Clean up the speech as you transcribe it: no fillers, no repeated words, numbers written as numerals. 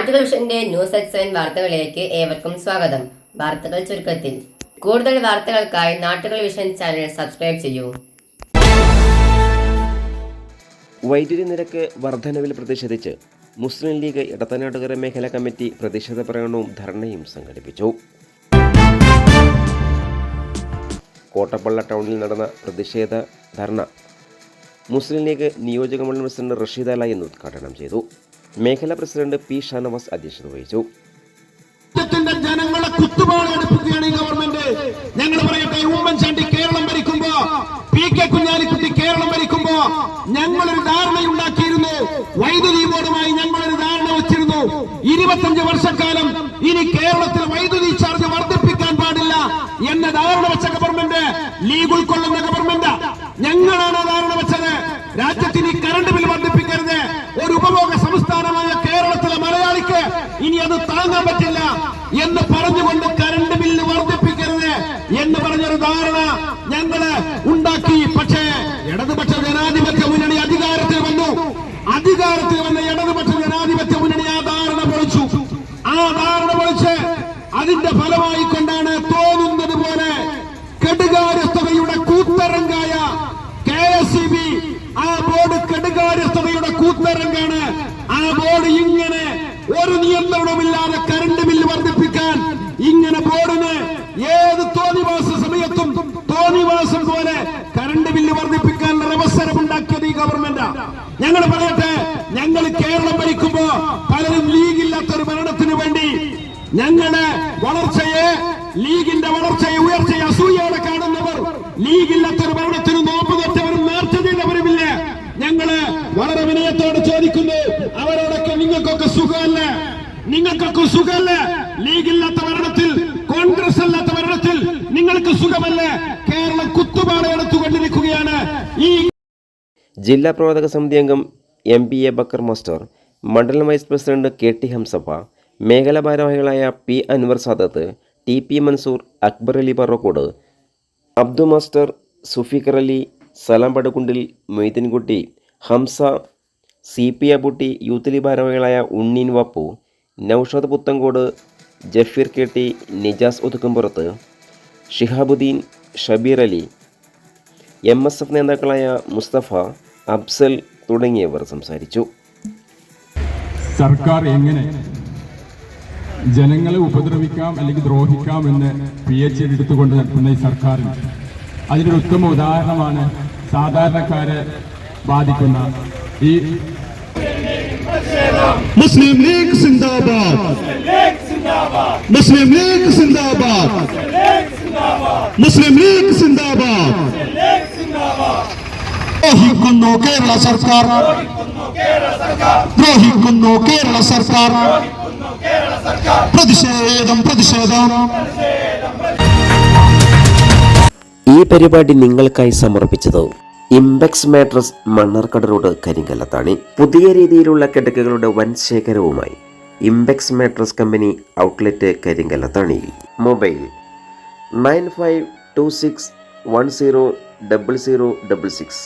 നാട്ടുകൾ വിഷന്റെ news at 7 വാർത്തകളിലേക്ക് ഏവർക്കും സ്വാഗതം. വാർത്തകൾ ചുരുക്കത്തിൽ. കൂടുതൽ വാർത്തകൾക്കായി നാട്ടുകൾ വിഷൻ ചാനൽ സബ്സ്ക്രൈബ് ചെയ്യൂ. വൈദ്യുതി നിരക്ക് വർധനവിൽ പ്രതിഷേധിച്ച് മുസ്ലിം ലീഗ് ഇടത്തനാട്ടുകര മേഖലാ കമ്മിറ്റി പ്രതിഷേധ പ്രകടനവും ധർണയും സംഘടിപ്പിച്ചു. കോട്ടപ്പള്ള ടൗണിൽ നടന്ന പ്രതിഷേധ ധർണ മുസ്ലിം ലീഗ് നിയോജക മണ്ഡലം പ്രസിഡന്റ് റഷീദ് അലായി ഉദ്ഘാടനം ചെയ്തു. മേഖലാ പ്രസിഡന്റ് പി ഷാനവാസ് അധ്യക്ഷത വഹിച്ചു. ജനങ്ങളെ കുത്തുപാളെടുക്കുകയാണ് ഈ ഗവൺമെന്റ്. ഞങ്ങൾ പറയട്ടെ, ഉമ്മൻചാണ്ടി കേരളം ഭരിക്കുമ്പോ, പി കെ കുഞ്ഞാലിക്കുട്ടി കേരളം ഭരിക്കുമ്പോ ഞങ്ങളൊരു ധാരണയുണ്ടാക്കിയിരുന്നു. വൈദ്യുതി ബോർഡുമായി ഞങ്ങളൊരു ധാരണ വെച്ചിരുന്നു. 25 വർഷക്കാലം ഇനി കേരളത്തിൽ വൈദ്യുതി ചാർജ് വർദ്ധിപ്പിക്കാൻ പാടില്ല എന്ന ധാരണ വെച്ച ഗവൺമെന്റ്, ലീഗ് ഉൾക്കൊള്ളുന്ന ഗവൺമെന്റ്, ഞങ്ങളാണ് ധാരണ വെച്ചത്. രാജ്യത്തിന് കറണ്ട് ബിൽ വർദ്ധിപ്പിക്കരുത്. ഒരു ഉപഭോഗ സംസ്ഥാനമായ കേരളത്തിലെ മലയാളിക്ക് ഇനി അത് താങ്ങാൻ പറ്റില്ല എന്ന് പറഞ്ഞുകൊണ്ട് കറണ്ട് ബില്ല് വർദ്ധിപ്പിക്കരുത് എന്ന് പറഞ്ഞൊരു ധാരണ ഞങ്ങള് ഉണ്ടാക്കി. പക്ഷേ ഇടതുപക്ഷ ജനാധിപത്യ മുന്നണി അധികാരത്തിൽ വന്ന ഇടതുപക്ഷ ജനാധിപത്യ മുന്നണി ആ ധാരണ പൊളിച്ച് അതിന്റെ ഫലമായി കൊണ്ടാണ് തോന്നുന്നത് പോലെ കെടുകാര്യസ്ഥതയുടെ കൂത്തരങ്കായ KSEB, ആ ബോർഡ് കെടുകാര്യസ്ഥതയുടെ കൂത്തരങ്കാണ്. ആ ബോർഡ് ഇങ്ങനെ ഒരു നിയന്ത്രണവുമില്ലാതെ കറണ്ട് ബില്ല് വർദ്ധിപ്പിക്കാൻ, ഇങ്ങനെ ബോർഡിന് ഏത് തോന്നിവാസ സമയത്തും തോന്നിവാസം പോലെ കറണ്ട് ബില്ല് വർദ്ധിപ്പിക്കാനുള്ള അവസരം ഉണ്ടാക്കിയത് ഈ ഗവൺമെന്റ്. ഞങ്ങൾ പറയട്ടെ, ഞങ്ങൾ കേരളം ഭരിക്കുമ്പോ പലരും ലീഗില്ലാത്തൊരു ഭരണത്തിന് വേണ്ടി ഞങ്ങളുടെ വളർച്ചയെ, ലീഗിന്റെ വളർച്ചയെ, ഉയർച്ചയെ അസൂയോടെ കാണുന്നവർ, ലീഗില്ലാത്തൊരു ഭരണത്തിന് നോമ്പ് തൊറ്റവരും നേർച്ച ചെയ്തവരുമില്ലേ? ഞങ്ങള് വളരെ വിനയത്തോടെ ചോദിക്കുന്നു, അവരോടൊക്കെ നിങ്ങൾക്കൊക്കെ സുഖമല്ലേ? ലീഗില്ലാത്ത ഭരണത്തിൽ, കോൺഗ്രസ് അല്ലാത്ത ഭരണത്തിൽ നിങ്ങൾക്ക് സുഖമല്ലേ? കേരളം കുത്തുപാളയെടുത്തുകൊണ്ടിരിക്കുകയാണ്. ഈ ജില്ലാ പ്രവർത്തക സമിതി അംഗം MBA ബക്കർ മാസ്റ്റർ, മണ്ഡലം വൈസ് പ്രസിഡന്റ് KT ഹംസപ്പ, മേഖലാ ഭാരവാഹികളായ P Anwar Sadath, TP Mansoor, Akbar Ali Parokkode, Abdu master, Sufeekhar Ali, Salam Padukundil, Moideenkutty, Hamsa, CP Abootty, youth league ഭാരവാഹികളായ ഉണ്ണീൻ വപ്പു, നൌഷാദ് പുത്തങ്കോട്, ജഫീർ KT, നിജാസ് ഒതുക്കുംപുറത്ത്, ഷിഹാബുദ്ദീൻ, ഷബീർ അലി, MSF നേതാക്കളായ മുസ്തഫ, അഫ്സൽ തുടങ്ങിയവർ സംസാരിച്ചു. സർക്കാർ എങ്ങനെ ജനങ്ങളെ ഉപദ്രവിക്കാം അല്ലെങ്കിൽ ദ്രോഹിക്കാം എന്ന് PhD എടുത്തുകൊണ്ട് നടത്തുന്ന ഈ സർക്കാരിന് അതിനൊരു ഉത്തമ ഉദാഹരണമാണ് സാധാരണക്കാരെ ബാധിക്കുന്ന ഈ മുസ്ലിം ലീഗ് സിന്ദാബാദ്, മുസ്ലിം ലീഗ് സിന്ദാബാദ്, മുസ്ലിം ലീഗ് സിന്ദാബാദ്. ദ്രോഹിക്കുന്നു കേരള സർക്കാർ, ദ്രോഹിക്കുന്നു കേരള സർക്കാർ. പ്രതിഷേധം. ഈ പരിപാടി നിങ്ങൾക്കായി സമർപ്പിച്ചത് Imbex mattress, Mannarkkad road, Karinkallathani. പുതിയ രീതിയിലുള്ള കിടക്കകളുടെ വൻ ശേഖരവുമായി ഇംബെക്സ് മാട്രസ് കമ്പനി ഔട്ട്ലെറ്റ്, കരിങ്കല്ലത്താണിയിൽ. മൊബൈൽ 9526100066.